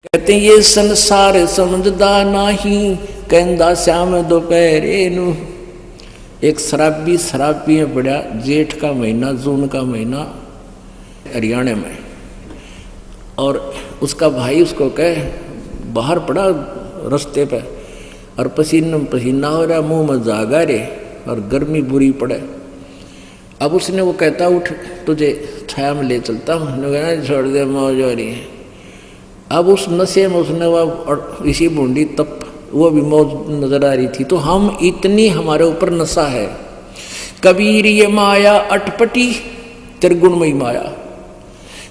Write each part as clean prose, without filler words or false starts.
कहते ये संसार समझदा नाही, कहंदा श्याम दोपहरे नू। एक शराबी शराब पिए पड़ा, जेठ का महीना, जून का महीना, हरियाणा में। और उसका भाई उसको कहे, बाहर पड़ा रास्ते पे और पसीना पसीना हो रहा, मुंह में जागा रे और गर्मी बुरी पड़े। अब उसने वो कहता, उठ तुझे छाया में ले चलता हूँ। छोड़ दे, मौज हो रही है। अब उस नशे में उसने वह इसी बूंदी तप, वो भी मौज नजर आ रही थी। तो हम इतनी हमारे ऊपर नशा है। कबीर ये माया अटपटी, त्रिगुणमयी माया।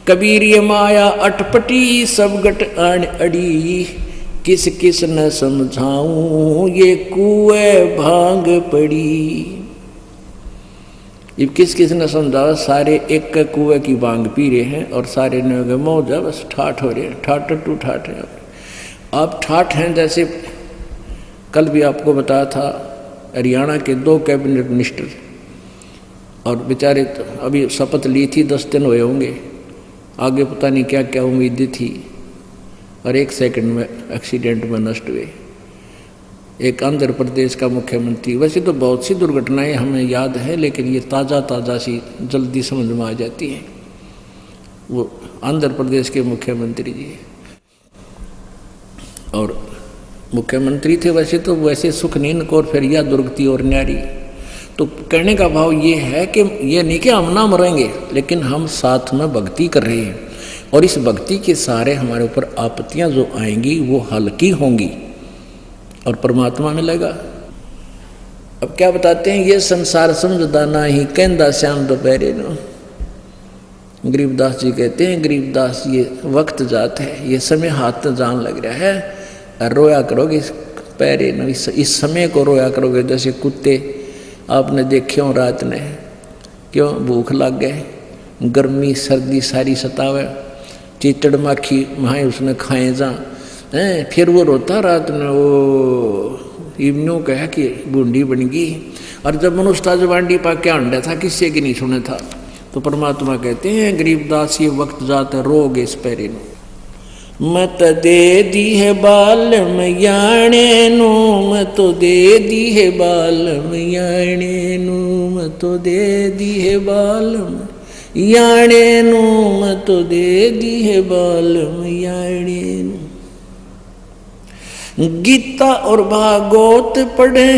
कबीर ये माया अटपटी, सब गट आन अड़ी। किस किस न समझाऊं, ये कुएं भांग पड़ी। ये किस किस ने समझाओ, सारे एक कुएं की भांग पी रहे हैं और सारे ने मौज है, बस ठाठ हो रहे हैं, ठाठ टू ठाठ है। आप ठाठ हैं। जैसे कल भी आपको बताया था, हरियाणा के 2 कैबिनेट मिनिस्टर और बेचारे अभी शपथ ली थी, 10 दिन हुए होंगे, आगे पता नहीं क्या क्या उम्मीदें थी, और 1 सेकंड में एक्सीडेंट में नष्ट हुए। एक आंध्र प्रदेश का मुख्यमंत्री, वैसे तो बहुत सी दुर्घटनाएं हमें याद है, लेकिन ये ताज़ा सी जल्दी समझ में आ जाती हैं। वो आंध्र प्रदेश के मुख्यमंत्री जी, और मुख्यमंत्री थे वैसे तो, वैसे सुख नींद को और फिर या दुर्गति और न्यारी। तो कहने का भाव ये है कि ये नहीं कि हम ना मरेंगे, लेकिन हम साथ में भक्ति कर रहे हैं, और इस भक्ति के सारे हमारे ऊपर आपत्तियां जो आएंगी वो हल्की होंगी और परमात्मा मिलेगा। अब क्या बताते हैं, ये संसार समझदा नाही, कहंदा श्याम दोपहरे नो। गरीबदास जी कहते हैं, गरीबदास ये वक्त जात है, ये समय हाथ जान लग रहा है, रोया करोगे इस पैरे नो, इस समय को रोया करोगे। जैसे कुत्ते आपने देखे हो रात ने, क्यों भूख लग गए, गर्मी सर्दी सारी सतावे, चीचड़ माखी वहाँ उसने खाए जा, फिर वो रोता रात में, वो इमनों कहा कि बूंदी बन गई। और जब मनुष्य जबांडी पा क्या अंडा था, किससे की नहीं सुने था। तो परमात्मा कहते हैं, गरीबदास ये वक्त जाता रोग इस पैरे नो। मत दे दी है बालम याणे नो, मत दे दी है बालम याणे नो, मत दे दी है बालम याणे नो, मत दे दी है बालम याणे नो। गीता और भागवत पढ़े,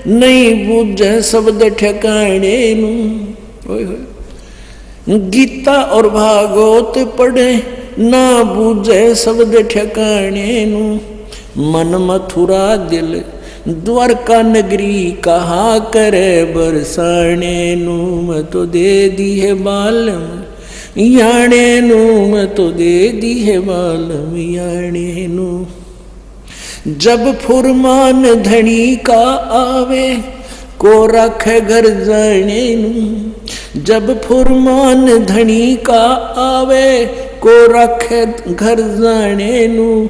नहीं बूझे शब्द ठिकाने नू। गीता और भागवत पढ़े, ना बूझे शब्द ठिकाने नू। मन मथुरा दिल द्वारका नगरी, कहा करे बरसाने नू। मैं तो दे दी है बालम याणे नू, मैं तो दे दी है बालम याणे नू। जब फुरमान धनी का आवे, को रखे घर जाने नू। जब फुरमान धनी का आवे, को रखे घर जाने नू।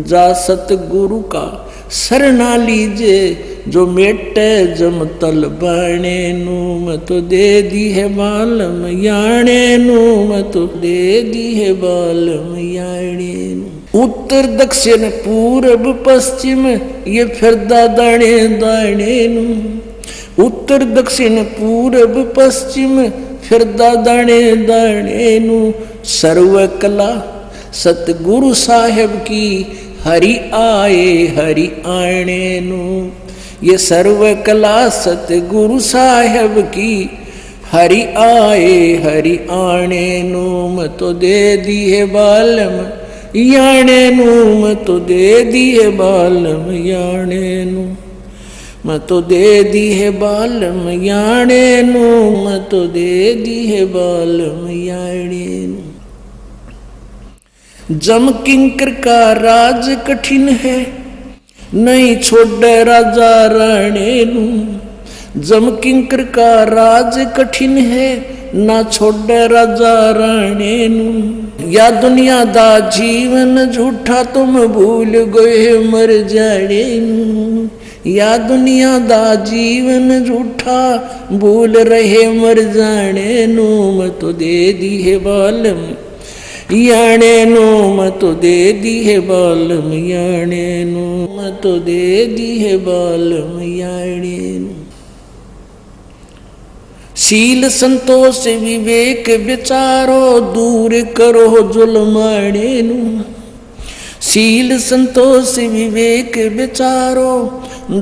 जा सतगुरु का शरणा लीजे, जो मेटे जम तल बाणे नू। मैं तो दे दी है बालम याणे नू, मैं तो दे दी है बालम याणे नू। उत्तर दक्षिण पूरब पश्चिम, ये फिरदा दाणे दाणे नू। उत्तर दक्षिण पूरब पश्चिम, फिरदा दाणे दाणे नू। सर्व कला सतगुरु साहेब की, हरि आए हरि आणे नू। ये सर्व कला सतगुरु साहेब की, हरि आए हरि आणे नू। मैं तो दे दी है बालम याणे नू, मैं तो दे दी है बालम याणे नू। मैं तो दे दी है बालम याणे नू, मैं तो दे दी है बालम याणे नू। जम किंकर का राज कठिन है, नहीं छोड़े राजा राणे नू। जम किंकर का राज कठिन है, ना छोड़े राजा राणे नू। या दुनिया दा जीवन झूठा, तुम भूल गए मर जाने नू। या दुनिया दा जीवन झूठा, भूल रहे मर जाने नू। मैं तो दे दी है बालम याने नो मत दे दी है बालम, याने नो मत दे दी है बालम, याने नो। शील संतोष विवेक विचारो, दूर करो जुल्माणे नु। शील संतोष विवेक विचारो,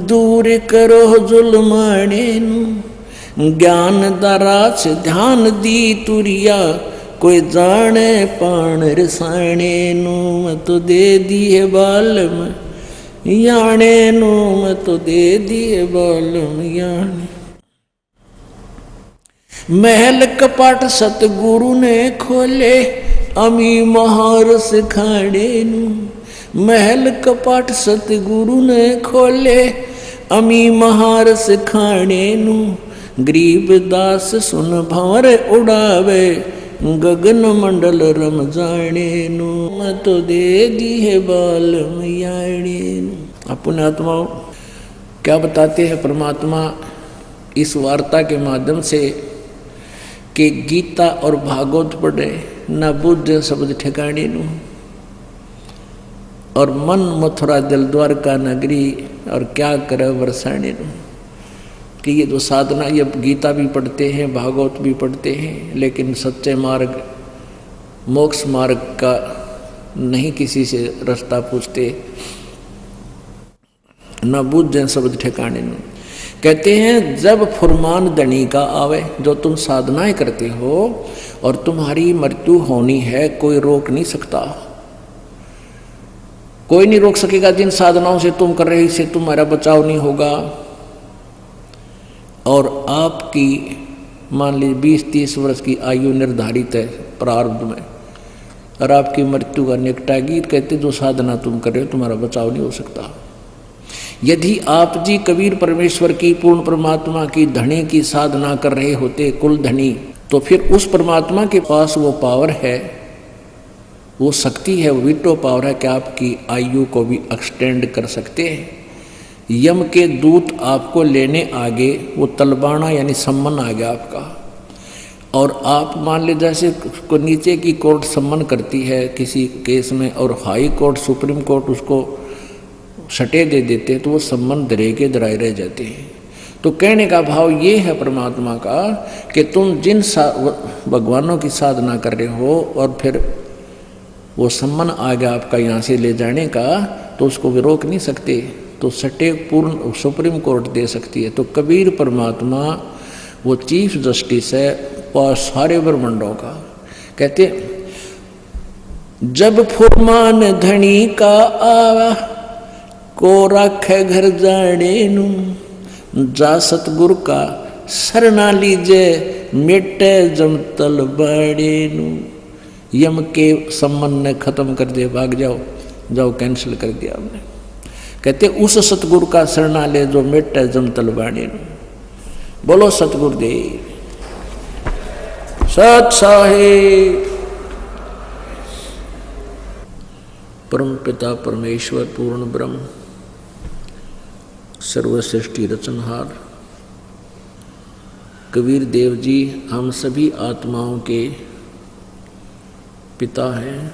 दूर करो जुल्माणे नु। ज्ञान दराच ध्यान दी तुरिया, कोई जाने पाण रसाणे नु। मत दे दिए बालम, याने नु मत दे दिए बालम, याने। महल कपाट सतगुरु ने खोले, अमी महारस खाने नु। महल कपाट सतगुरु ने खोले, अमी महारस खाने नु। गरीब दास सुन भंवर उड़ावे, गगन मंडल रम जाने नु। मत दे दी है बालम, याने नु। अपने आत्माओं क्या बताते हैं परमात्मा इस वार्ता के माध्यम से कि गीता और भागवत पढ़े न बुद्ध शब्द ठिकाने नु। और मन मथुरा दिल द्वारका नगरी, और क्या करे बरसाने नु। कि ये जो साधना, ये गीता भी पढ़ते हैं भागवत भी पढ़ते हैं, लेकिन सच्चे मार्ग मोक्ष मार्ग का नहीं किसी से रास्ता पूछते, न बुद्ध शब्द ठिकाने नु। कहते हैं जब फुरमान धनी का आवे, जो तुम साधनाएं करते हो और तुम्हारी मृत्यु होनी है, कोई रोक नहीं सकता। कोई नहीं रोक सकेगा जिन साधनाओं से तुम कर रहे, इससे तुम्हारा बचाव नहीं होगा। और आपकी मान लीजिए 20-30 वर्ष की आयु निर्धारित है प्रारब्ध में, और आपकी मृत्यु का निकटा गीत कहते जो साधना तुम कर रहे हो तुम्हारा बचाव नहीं हो सकता। यदि आप जी कबीर परमेश्वर की पूर्ण परमात्मा की धनी की साधना कर रहे होते, कुल धनी, तो फिर उस परमात्मा के पास वो पावर है, वो शक्ति है, वो विटो पावर है कि आपकी आयु को भी एक्सटेंड कर सकते हैं। यम के दूत आपको लेने आगे, वो तलबाना यानी सम्मन आ गया आपका, और आप मान ले जैसे को नीचे की कोर्ट सम्मन करती है किसी केस में, और हाई कोर्ट सुप्रीम कोर्ट उसको सटे दे देते हैं, तो वो सम्मन दरे के दराए रह जाते हैं। तो कहने का भाव ये है परमात्मा का कि तुम जिन भगवानों की साधना कर रहे हो और फिर वो सम्मन आ गया आपका यहाँ से ले जाने का, तो उसको भी रोक नहीं सकते, तो सटे पूर्ण सुप्रीम कोर्ट दे सकती है। तो कबीर परमात्मा वो चीफ जस्टिस है सारे ब्रह्मांडों का। कहते जब फुरमान धनी का आवा, को राखे घर जाने नु। जा सतगुर का सरना लीजे, मिटे जमतल बाड़े नु। यम के सम्मन ने खत्म कर दिया, भाग जाओ, जाओ कैंसिल कर दिया हमने। कहते उस सतगुरु का शरणा ले जो मिटे जमतल बाड़े नु। बोलो सतगुरुदेव सत साहिब। परम पिता परमेश्वर पूर्ण ब्रह्म सर्वसृष्टि रचनहार कबीर देव जी हम सभी आत्माओं के पिता हैं,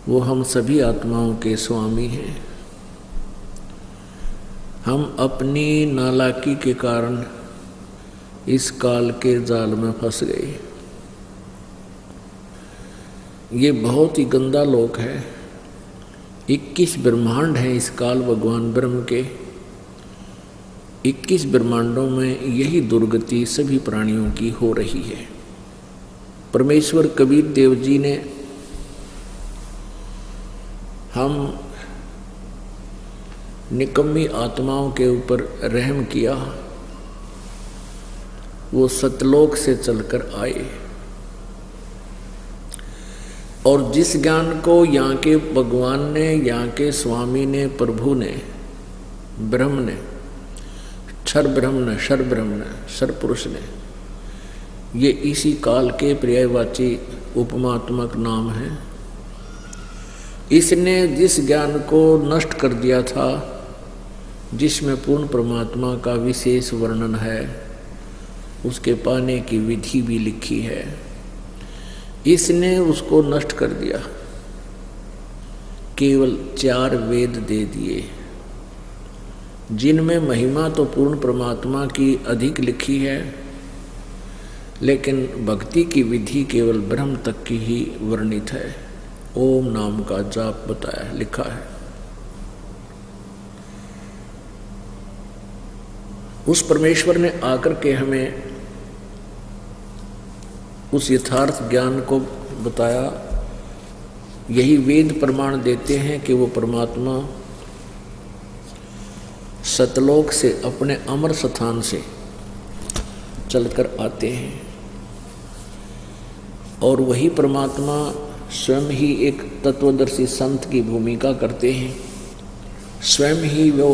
वो हम सभी आत्माओं के स्वामी हैं। हम अपनी नालायकी के कारण इस काल के जाल में फंस गए। ये बहुत ही गंदा लोक है। 21 ब्रह्मांड हैं इस काल भगवान ब्रह्म के। 21 ब्रह्मांडों में यही दुर्गति सभी प्राणियों की हो रही है। परमेश्वर कबीर देव जी ने हम निकम्मी आत्माओं के ऊपर रहम किया। वो सतलोक से चलकर आए और जिस ज्ञान को यहाँ के भगवान ने, यहाँ के स्वामी ने, प्रभु ने, ब्रह्म ने, क्षर ब्रह्म ने, शर ब्रह्म ने, शर पुरुष ने, ये इसी काल के पर्यायवाची उपमात्मक नाम है। इसने जिस ज्ञान को नष्ट कर दिया था, जिसमें पूर्ण परमात्मा का विशेष वर्णन है, उसके पाने की विधि भी लिखी है। इसने उसको नष्ट कर दिया, केवल 4 वेद दे दिए, जिनमें महिमा तो पूर्ण परमात्मा की अधिक लिखी है, लेकिन भक्ति की विधि केवल ब्रह्म तक की ही वर्णित है। ओम नाम का जाप बताया लिखा है। उस परमेश्वर ने आकर के हमें उस यथार्थ ज्ञान को बताया। यही वेद प्रमाण देते हैं कि वो परमात्मा सतलोक से अपने अमर स्थान से चलकर आते हैं, और वही परमात्मा स्वयं ही एक तत्वदर्शी संत की भूमिका करते हैं। स्वयं ही वो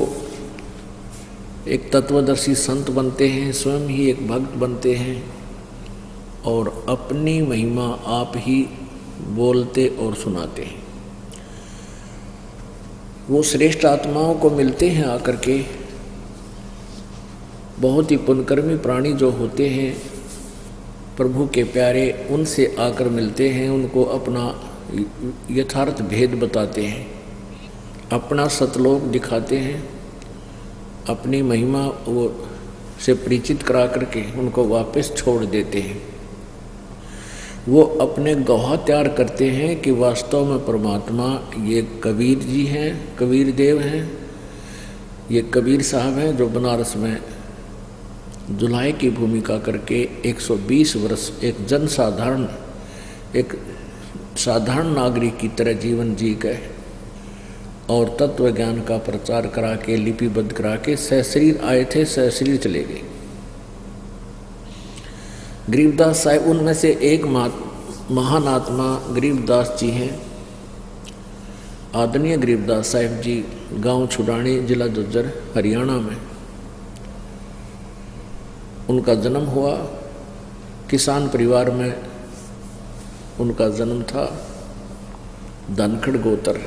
एक तत्वदर्शी संत बनते हैं, स्वयं ही एक भक्त बनते हैं, और अपनी महिमा आप ही बोलते और सुनाते हैं। वो श्रेष्ठ आत्माओं को मिलते हैं आकर के। बहुत ही पुण्यकर्मी प्राणी जो होते हैं, प्रभु के प्यारे, उनसे आकर मिलते हैं, उनको अपना यथार्थ भेद बताते हैं, अपना सतलोक दिखाते हैं, अपनी महिमा वो से परिचित करा करके उनको वापस छोड़ देते हैं। वो अपने गवाह तैयार करते हैं कि वास्तव में परमात्मा ये कबीर जी हैं, कबीर देव हैं, ये कबीर साहब हैं जो बनारस में जुलाई की भूमिका करके 120 वर्ष एक जनसाधारण, एक साधारण नागरिक की तरह जीवन जी गए और तत्व ज्ञान का प्रचार करा के, लिपिबद्ध करा के सशरीर आए थे, सशरीर चले गए। गरीबदास साहब उनमें से एक महान आत्मा गरीबदास जी हैं। आदरणीय गरीबदास साहब जी गांव छुड़ानी, जिला झज्जर, हरियाणा में उनका जन्म हुआ। किसान परिवार में उनका जन्म था, धनखड़ गोत्र।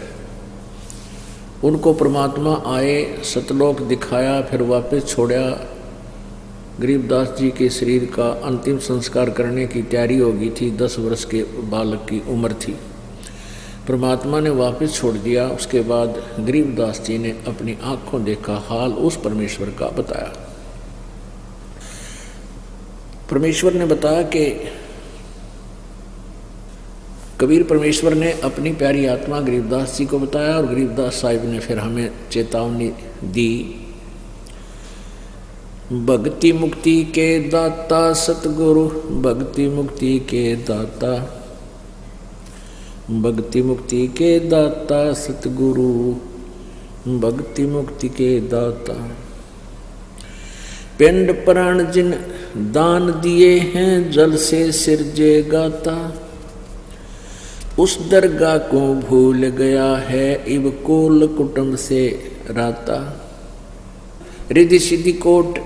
उनको परमात्मा आए, सतलोक दिखाया, फिर वापस छोड़ा। गरीबदास जी के शरीर का अंतिम संस्कार करने की तैयारी हो गई थी, 10 वर्ष के बालक की उम्र थी। परमात्मा ने वापस छोड़ दिया। उसके बाद गरीबदास जी ने अपनी आंखों देखा हाल उस परमेश्वर का बताया। परमेश्वर ने बताया कि कबीर परमेश्वर ने अपनी प्यारी आत्मा गरीबदास जी को बताया, और गरीबदास साहिब ने फिर हमें चेतावनी दी। भक्ति मुक्ति के दाता सतगुरु, भक्ति मुक्ति के दाता, भक्ति मुक्ति के दाता सतगुरु, भक्ति मुक्ति के दाता। पिंड प्राण जिन दान दिए हैं, जल से सिरजे गाता। उस दरगाह को भूल गया है, इब कोल कुटुंब से राता। रिद्धि सिद्धि कोट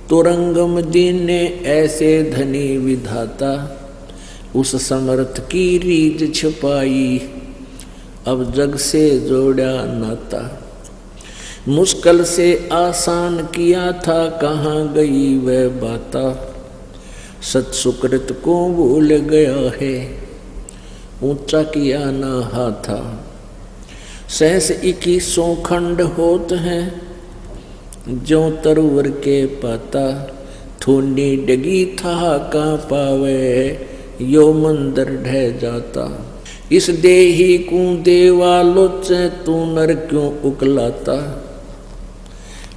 तुरंगम दीने, ऐसे धनी विधाता। उस समर्थ की रीझ छुपाई, अब जग से जोड़ा नाता। मुश्किल से आसान किया था, कहाँ गई वह बाता। सत्सुकृत को भूल गया है, ऊंचा किया ना हाथा। सहस 21 खंड होत हैं, जो तरवर के पाता। थोनी डगी था का पावे, यो मंदिर ढह जाता। इस देही को देवालोच, तू नर क्यों उकलाता।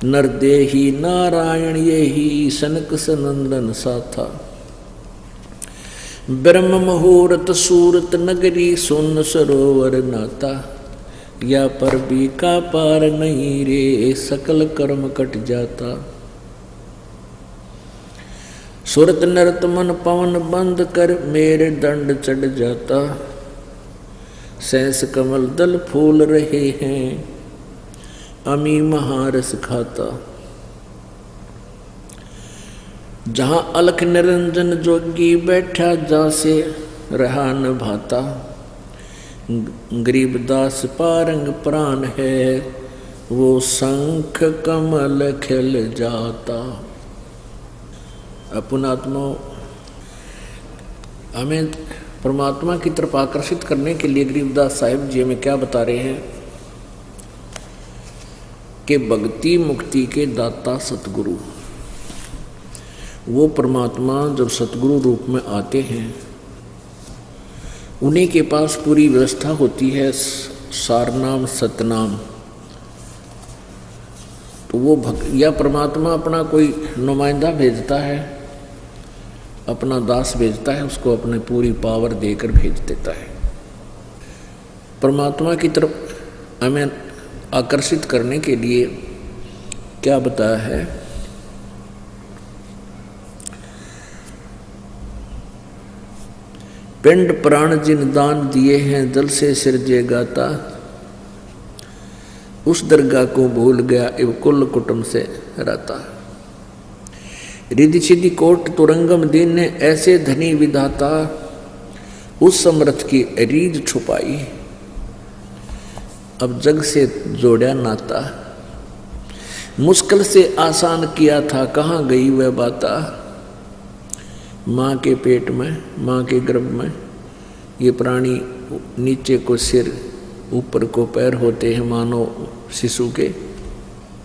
नर देही नारायण यही, सनक सनंदन साथा। ब्रह्म मुहूर्त सूरत नगरी, सुन सरोवर नाता। या पर भी का पार नहीं रे, सकल कर्म कट जाता। सुरत नरत मन पवन बंद कर, मेरे दंड चढ़ जाता। सहस कमल दल फूल रहे हैं, अमी महारस खाता। जहाँ अलख निरंजन जोगी बैठा, जा से रहा न भाता। गरीबदास पारंग प्राण है, वो शंख कमल खिल जाता। पुणात्मा, हमें परमात्मा की तरफ आकर्षित करने के लिए गरीबदास साहिब जी हमें क्या बता रहे हैं कि भक्ति मुक्ति के दाता सतगुरु, वो परमात्मा जब सतगुरु रूप में आते हैं उन्हीं के पास पूरी व्यवस्था होती है सारनाम सतनाम। तो वो या परमात्मा अपना कोई नुमाइंदा भेजता है, अपना दास भेजता है, उसको अपने पूरी पावर देकर भेज देता है। परमात्मा की तरफ हमें आकर्षित करने के लिए क्या बताया है, पिंड प्राण जिन दान दिए हैं जल से सिरजे गाता, उस दरगाह को भूल गया एव कुल कुटुंब से रहता। रिद्धि सिद्धि कोट तुरंगम दीन ने ऐसे धनी विधाता, उस समर्थ की रीझ छुपाई, अब जग से जोड़ा नाता। मुश्किल से आसान किया था कहाँ गई वह बाता, माँ के पेट में, माँ के गर्भ में ये प्राणी नीचे को सिर ऊपर को पैर होते हैं मानो शिशु के।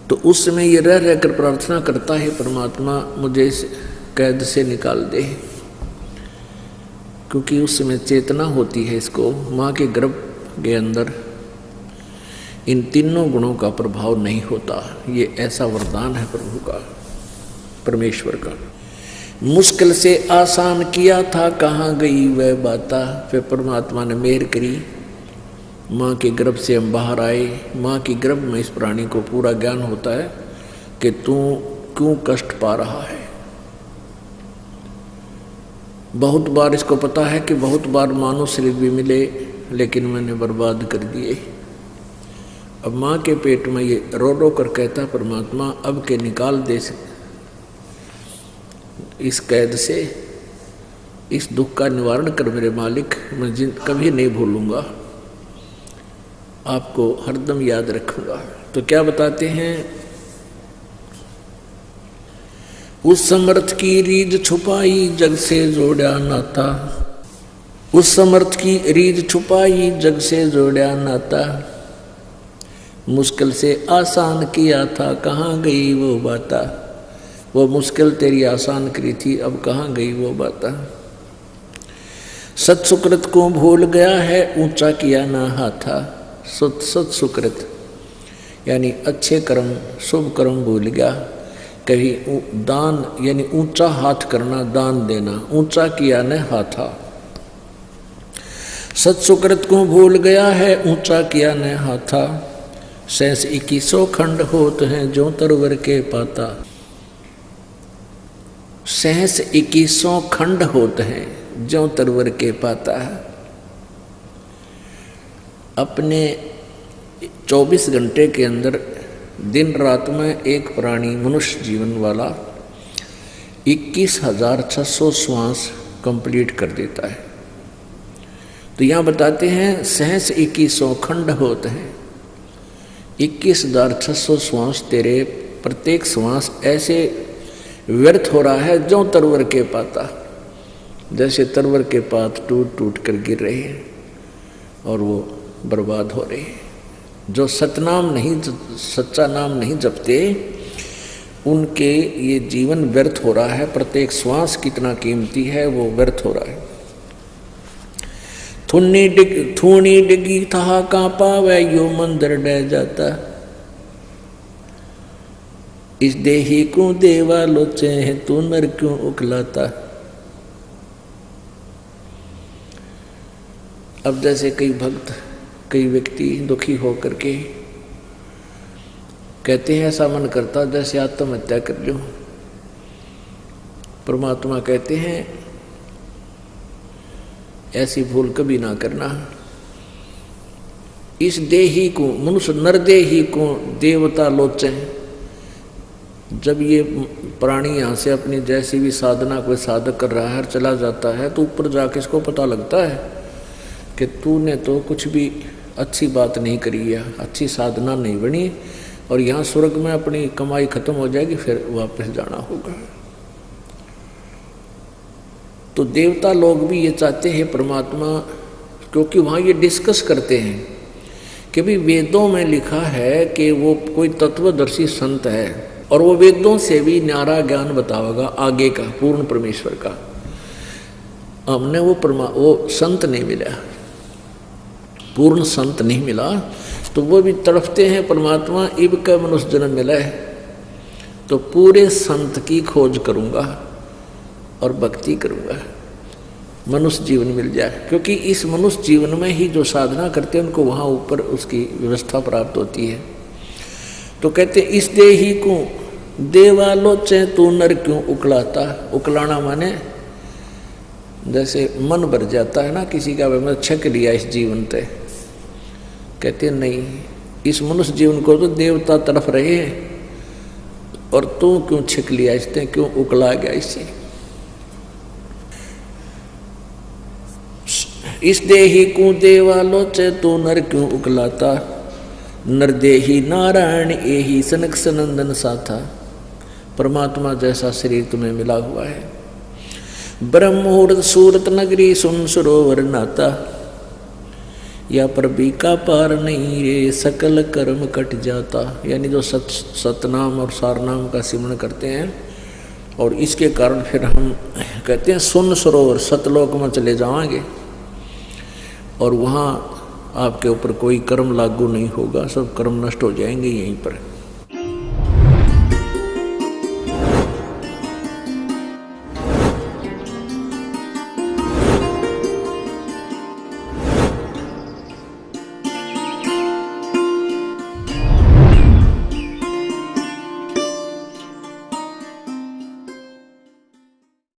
तो उस समय ये रह रहकर प्रार्थना करता है, परमात्मा मुझे इस कैद से निकाल दे, क्योंकि उस समय चेतना होती है इसको। माँ के गर्भ के अंदर इन तीनों गुणों का प्रभाव नहीं होता। ये ऐसा वरदान है प्रभु का, परमेश्वर का। मुश्किल से आसान किया था कहाँ गई वह बाता, फिर परमात्मा ने मेहर करी, माँ के गर्भ से हम बाहर आए। माँ के गर्भ में इस प्राणी को पूरा ज्ञान होता है कि तू क्यों कष्ट पा रहा है। बहुत बार इसको पता है कि बहुत बार मानव शरीर भी मिले लेकिन मैंने बर्बाद कर दिए। अब माँ के पेट में ये रो रो कर कहता, परमात्मा अब के निकाल दे इस कैद से, इस दुख का निवारण कर मेरे मालिक। मैं कभी नहीं भूलूंगा, आपको हरदम याद रखूंगा। तो क्या बताते हैं, उस समर्थ की रीझ छुपाई जग से जोड़ा नाता, उस समर्थ की रीझ छुपाई जग से जोड़ा नाता, मुश्किल से आसान किया था कहाँ गई वो बाता। वो मुश्किल तेरी आसान करी थी, अब कहाँ गई वो बाता। सत सुकृत को भूल गया है ऊंचा किया ना हाथा। सत सुकृत यानी अच्छे कर्म शुभ कर्म भूल गया। कभी दान यानी ऊंचा हाथ करना, दान देना, ऊंचा किया न हाथा। सत सुकृत को भूल गया है ऊंचा किया न हाथा। सहस 2100 खंड होत हैं जो तरवर के पाता। सहस 2100 खंड होते हैं जो तरवर के पाता। अपने 24 घंटे के अंदर दिन रात में एक प्राणी मनुष्य जीवन वाला 21,600 श्वास कंप्लीट कर देता है। तो यहाँ बताते हैं सहस 2100 खंड होते हैं। 21,600 श्वास तेरे प्रत्येक श्वास ऐसे व्यर्थ हो रहा है जो तरवर के पाता। जैसे तरवर के पात टूट टूट कर गिर रहे हैं और वो बर्बाद हो रहे हैं। जो सतनाम नहीं, सच्चा नाम नहीं जपते, उनके ये जीवन व्यर्थ हो रहा है। प्रत्येक श्वास कितना कीमती है वो व्यर्थ हो रहा है। थूनी डिगी था कांपा वह यो मंदिर डह जाता। इस देही को देवा लोचे है तू नर क्यों उकलाता। अब जैसे कई भक्त, कई व्यक्ति दुखी होकर के कहते हैं ऐसा मन करता जैसे आत्महत्या कर लो। परमात्मा कहते हैं ऐसी भूल कभी ना करना। इस देही को मनुष्य नर देही को देवता लोचे। जब ये प्राणी यहाँ से अपनी जैसी भी साधना कोई साधक कर रहा है चला जाता है तो ऊपर जाके इसको पता लगता है कि तूने तो कुछ भी अच्छी बात नहीं करी है, अच्छी साधना नहीं बनी, और यहाँ स्वर्ग में अपनी कमाई खत्म हो जाएगी, फिर वापस जाना होगा। तो देवता लोग भी ये चाहते हैं परमात्मा, क्योंकि वहाँ ये डिस्कस करते हैं कि भी वेदों में लिखा है कि वो कोई तत्वदर्शी संत है और वो वेदों से भी न्यारा ज्ञान बतावेगा आगे का, पूर्ण परमेश्वर का। हमने वो संत नहीं मिला, पूर्ण संत नहीं मिला, तो वो भी तड़पते हैं परमात्मा इब का मनुष्य जन्म मिला है तो पूरे संत की खोज करूँगा और भक्ति करूँगा, मनुष्य जीवन मिल जाए। क्योंकि इस मनुष्य जीवन में ही जो साधना करते हैं उनको वहाँ ऊपर उसकी व्यवस्था प्राप्त होती है। तो कहते इस देही को देवालोचे तू नर क्यों उकलाता। उकलाना माने जैसे मन भर जाता है ना किसी का, मैं छक लिया इस जीवन से। कहते नहीं, इस मनुष्य जीवन को तो देवता तड़प रहे हैं और तू क्यों छक लिया इससे, क्यों उकला गया इससे। इस देही को देवालोचे तू नर क्यों उकलाता। नर देही नारायण एही सनक सनंदन साथा। परमात्मा जैसा शरीर तुम्हें मिला हुआ है। ब्रह्म मुहूर्त सूरत नगरी सुन सरोवर नाता। या पर बीका पार नहीं रे सकल कर्म कट जाता। यानी जो सतनाम और सारनाम का सिमरण करते हैं और इसके कारण फिर हम कहते हैं सुन सरोवर, सतलोक में चले जाएंगे और वहाँ आपके ऊपर कोई कर्म लागू नहीं होगा, सब कर्म नष्ट हो जाएंगे यहीं पर।